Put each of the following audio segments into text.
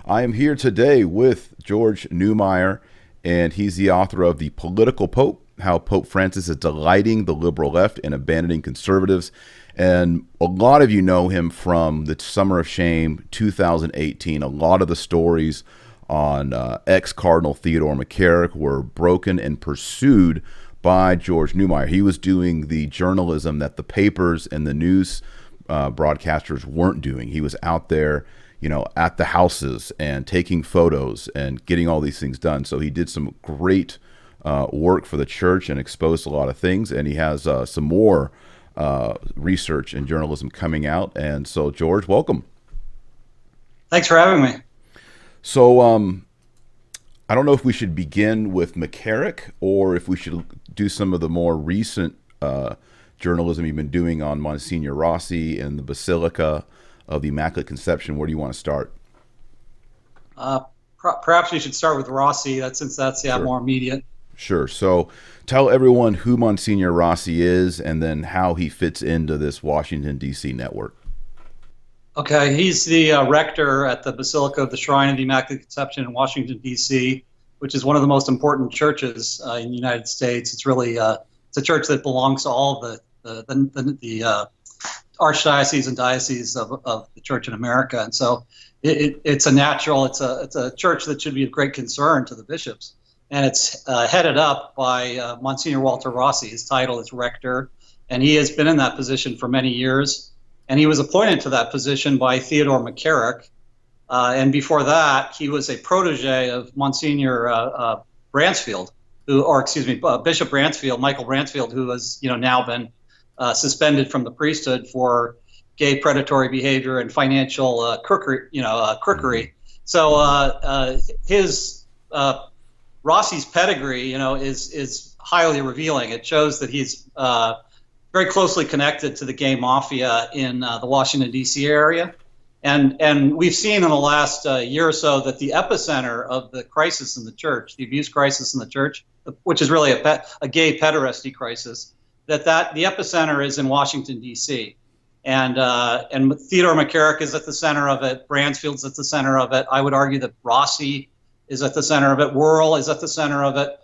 I am here today with George Neumayr, and he's the author of The Political Pope, How Pope Francis is Delighting the Liberal Left and Abandoning Conservatives. And a lot of you know him from the Summer of Shame 2018. A lot of the stories on ex-Cardinal Theodore McCarrick were broken and pursued by George Neumayr. He was doing the journalism that the papers and the news broadcasters weren't doing. He was out there, at the houses and taking photos and getting all these things done. So he did some great work for the church and exposed a lot of things. And he has some more research and journalism coming out. And so, George, welcome. Thanks for having me. So, I don't know if we should begin with McCarrick or if we should do some of the more recent journalism you've been doing on Monsignor Rossi and the Basilica of the Immaculate Conception. Where do you want to start? Perhaps we should start with Rossi, since that's Sure. more immediate. Sure. So tell everyone who Monsignor Rossi is and then how he fits into this Washington, D.C. network. Okay, he's the rector at the Basilica of the Shrine of the Immaculate Conception in Washington, D.C., which is one of the most important churches in the United States. It's really it's a church that belongs to all of the archdioceses and dioceses of the Church in America, and so it's a church that should be of great concern to the bishops. And it's headed up by Monsignor Walter Rossi. His title is rector, and he has been in that position for many years. And he was appointed to that position by Theodore McCarrick. And before that, he was a protege of Monsignor Bransfield, Bishop Bransfield, Michael Bransfield, who has now been suspended from the priesthood for gay predatory behavior and financial crookery. So his Rossi's pedigree, is highly revealing. It shows that he's very closely connected to the gay mafia in the Washington, D.C. area. And we've seen in the last year or so that the epicenter of the crisis in the church, the abuse crisis in the church, which is really a gay pederasty crisis, that the epicenter is in Washington, D.C. And Theodore McCarrick is at the center of it. Bransfield's at the center of it. I would argue that Rossi is at the center of it. Wuerl is at the center of it.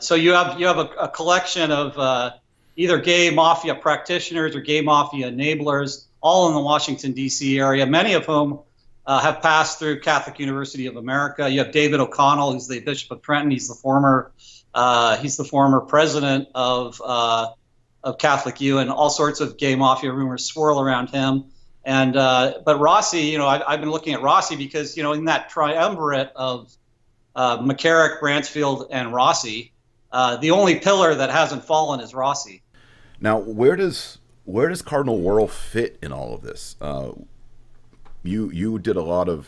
So you have a collection of either gay mafia practitioners or gay mafia enablers, all in the Washington, D.C. area, many of whom have passed through Catholic University of America. You have David O'Connell, who's the Bishop of Trenton. He's the former president of Catholic U, and all sorts of gay mafia rumors swirl around him. And but Rossi, I've been looking at Rossi because in that triumvirate of McCarrick, Bransfield, and Rossi, the only pillar that hasn't fallen is Rossi. Now, where does Cardinal Wuerl fit in all of this? You did a lot of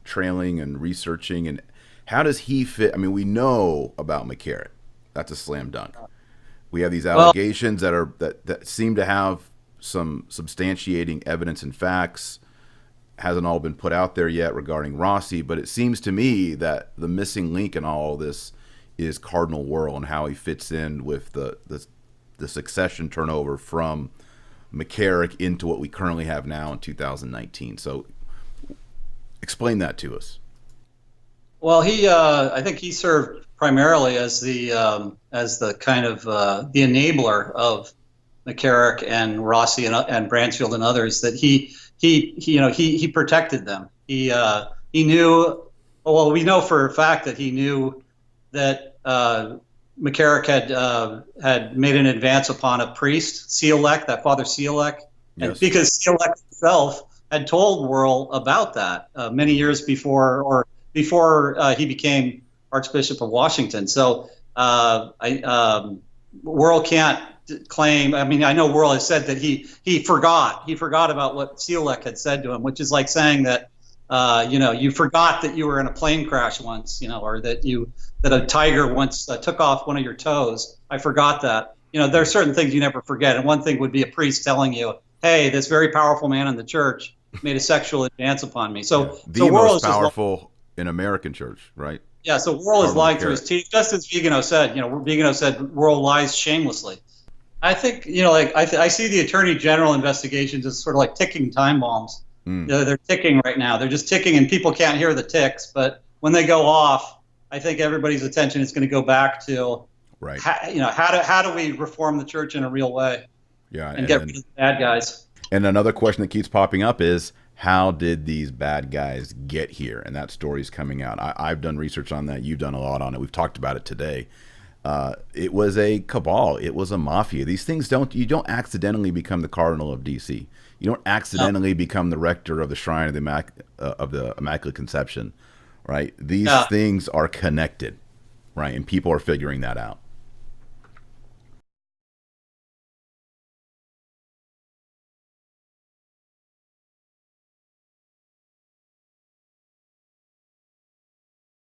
trailing and researching, and how does he fit? I mean, we know about McCarrick. That's a slam dunk. We have these allegations that seem to have some substantiating evidence and facts. Hasn't all been put out there yet regarding Rossi, but it seems to me that the missing link in all of this is Cardinal Wuerl and how he fits in with the succession turnover from McCarrick into what we currently have now in 2019. So explain that to us. Well, I think he served primarily as the kind of the enabler of McCarrick and Rossi and Bransfield and others. That he protected them. He knew. Well, we know for a fact that he knew that McCarrick had made an advance upon a priest, Siolek, that Father Siolek, yes. And because Siolek himself had told Wuerl about that many years before he became Archbishop of Washington. So Wuerl can't claim. I mean, I know Wuerl has said that he forgot about what Siolek had said to him, which is like saying that you forgot that you were in a plane crash once, or that a tiger once took off one of your toes. I forgot that. There are certain things you never forget, and one thing would be a priest telling you, "Hey, this very powerful man in the church made a sexual advance upon me." So the most powerful in American church, right? Yeah. So Wuerl is lying through his teeth, just as Vigano said. Vigano said Wuerl lies shamelessly. I think I see the Attorney General investigations as sort of like ticking time bombs. They're ticking right now. They're just ticking, and people can't hear the ticks. But when they go off, I think everybody's attention is going to go back to, Right. how do we reform the church in a real way, Yeah. and get rid of the bad guys. And another question that keeps popping up is, how did these bad guys get here? And that story's coming out. I've done research on that. You've done a lot on it. We've talked about it today. It was a cabal. It was a mafia. These things you don't accidentally become the Cardinal of D.C. You don't accidentally become the rector of the Shrine of the Immaculate Conception, right? These things are connected, right? And people are figuring that out.